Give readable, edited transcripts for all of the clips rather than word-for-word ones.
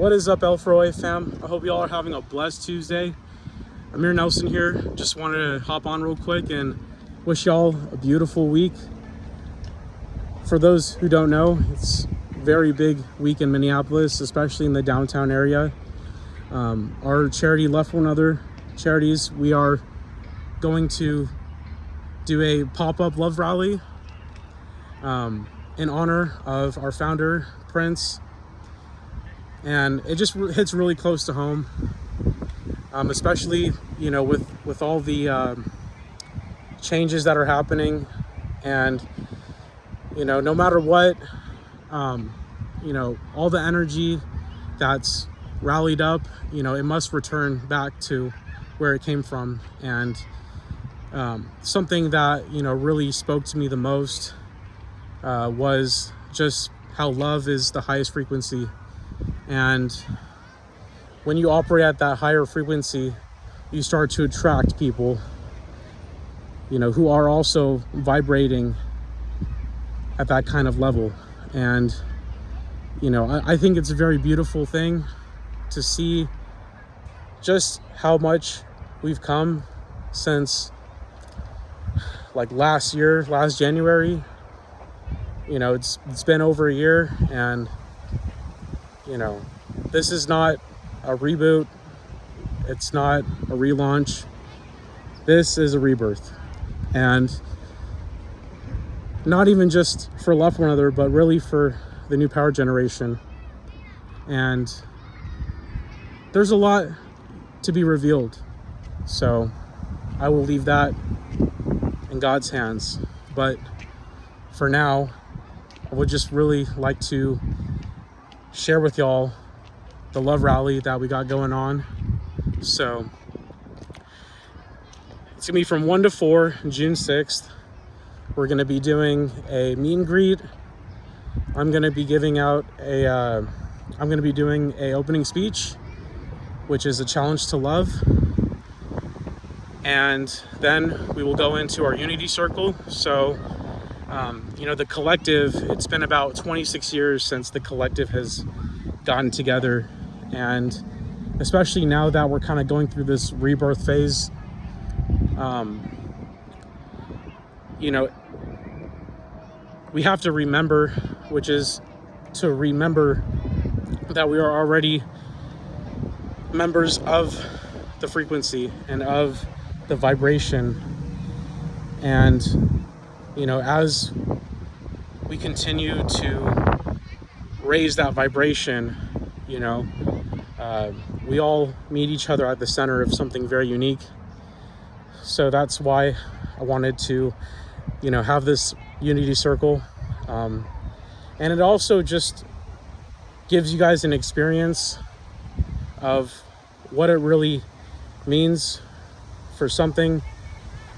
What is up, L4OA fam? I hope you all are having a blessed Tuesday. Amir Nelson here. Just wanted to hop on real quick and wish y'all a beautiful week. For those who don't know, it's a very big week in Minneapolis, especially in the downtown area. Our charity, L4OA Charities, we are going to do a pop-up love rally in honor of our founder, Prince. And it just hits really close to home, especially, you know, with all the changes that are happening. And, you know, no matter what, you know, all the energy that's rallied up, you know, it must return back to where it came from. And something that, you know, really spoke to me the most was just how love is the highest frequency. And when you operate at that higher frequency, you start to attract people, you know, who are also vibrating at that kind of level. And, you know, I think it's a very beautiful thing to see just how much we've come since like last January. You know, it's been over a year, and you know, this is not a reboot. It's not a relaunch. This is a rebirth. And not even just for L4OA, but really for the new power generation. And there's a lot to be revealed. So I will leave that in God's hands. But for now, I would just really like to share with y'all the love rally that we got going on. So it's gonna be from 1 to 4, June 6th. We're gonna be doing a meet and greet. I'm gonna be doing a opening speech, which is a challenge to love. And then we will go into our unity circle. So you know, the collective, it's been about 26 years since the collective has gotten together. And especially now that we're kind of going through this rebirth phase, you know, we have to remember, which is to remember that we are already members of the frequency and of the vibration. And you know, as we continue to raise that vibration, you know, we all meet each other at the center of something very unique. So that's why I wanted to, you know, have this unity circle. And it also just gives you guys an experience of what it really means for something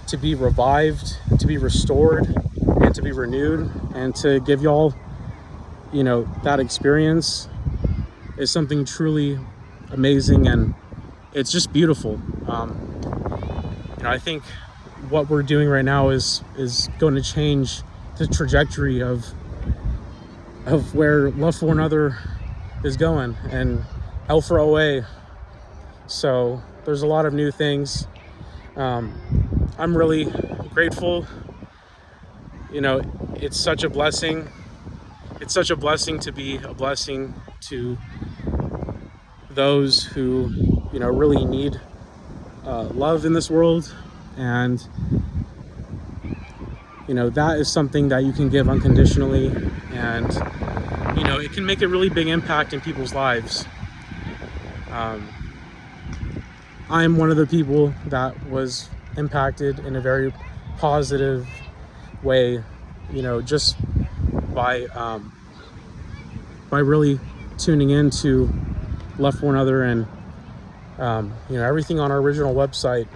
to be revived, to be restored, and to be renewed. And to give y'all, you know, that experience is something truly amazing, and it's just beautiful. You know, I think what we're doing right now is going to change the trajectory of where L4OA is going, and L4OA. So there's a lot of new things. I'm really grateful. You know, it's such a blessing. It's such a blessing to be a blessing to those who, you know, really need love in this world. And, you know, that is something that you can give unconditionally. And, you know, it can make a really big impact in people's lives. I'm one of the people that was impacted in a very positive way, you know, just by really tuning into L4OA. And you know, everything on our original website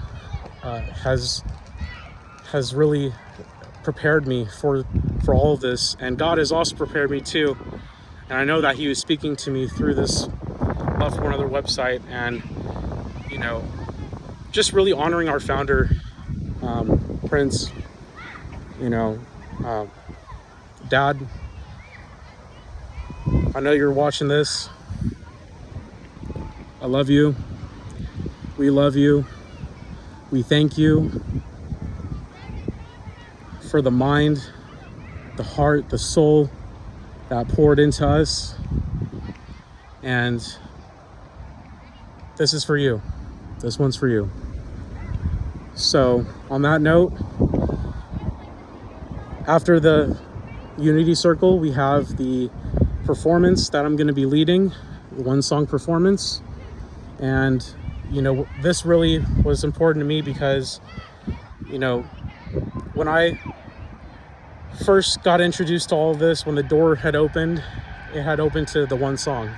has really prepared me for all of this, and God has also prepared me too. And I know that He was speaking to me through this L4OA website, and you know, just really honoring our founder, Prince. You know, Dad, I know you're watching this. I love you. We love you. We thank you for the mind, the heart, the soul that poured into us. And this is for you. This one's for you. So on that note, after the Unity Circle, we have the performance that I'm going to be leading, the one song performance. And, you know, this really was important to me because, you know, when I first got introduced to all of this, when the door had opened, it had opened to the one song.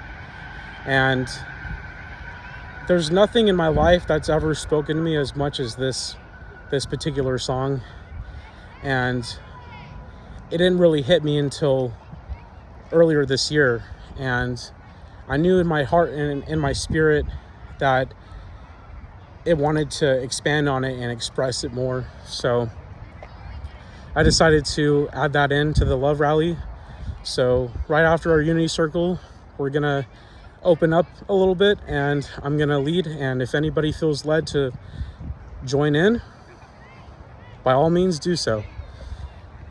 And there's nothing in my life that's ever spoken to me as much as this particular song. And it didn't really hit me until earlier this year. And I knew in my heart and in my spirit that it wanted to expand on it and express it more. So I decided to add that into the Love Rally. So right after our Unity Circle, we're gonna open up a little bit and I'm gonna lead. And if anybody feels led to join in, by all means do so.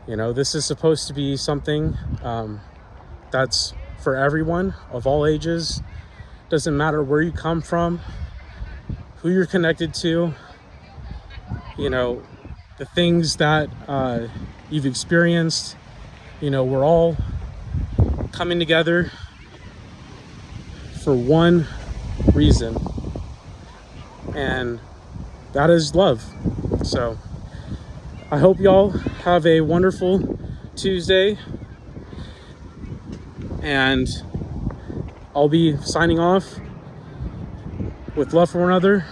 You know, this is supposed to be something that's for everyone of all ages. Doesn't matter where you come from, who you're connected to, you know, the things that you've experienced. You know, we're all coming together for one reason, and that is love. So I hope y'all have a wonderful Tuesday, and I'll be signing off with love for one another.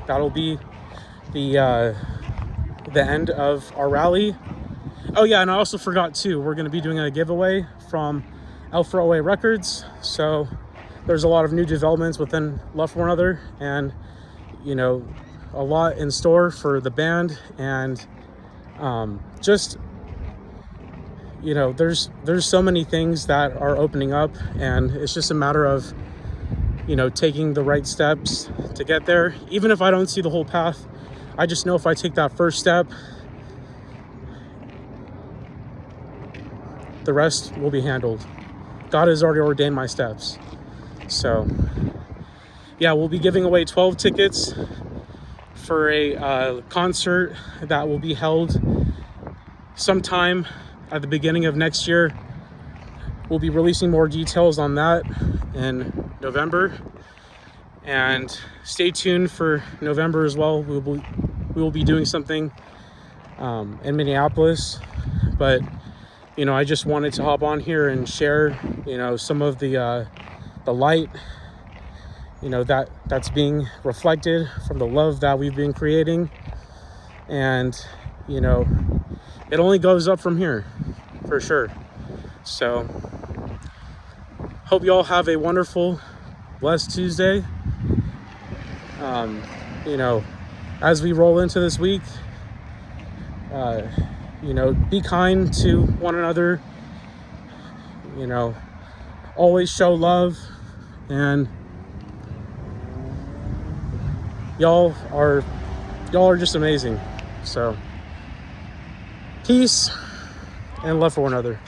That'll be the end of our rally. Oh yeah, and I also forgot too, we're going to be doing a giveaway from L4OA Records. So there's a lot of new developments within Love for One Another, and you know, a lot in store for the band. And just, you know, there's so many things that are opening up, and it's just a matter of, you know, taking the right steps to get there. Even if I don't see the whole path, I just know if I take that first step, the rest will be handled. God has already ordained my steps. So yeah, we'll be giving away 12 tickets for a concert that will be held sometime at the beginning of next year. We'll be releasing more details on that in November, and stay tuned for November as well. We will be doing something in Minneapolis. But you know, I just wanted to hop on here and share, you know, some of the light, you know, that's being reflected from the love that we've been creating. And you know, it only goes up from here, for sure. So hope you all have a wonderful, blessed Tuesday. You know, as we roll into this week, you know, be kind to one another, you know, always show love, and y'all are just amazing. So peace and love for one another.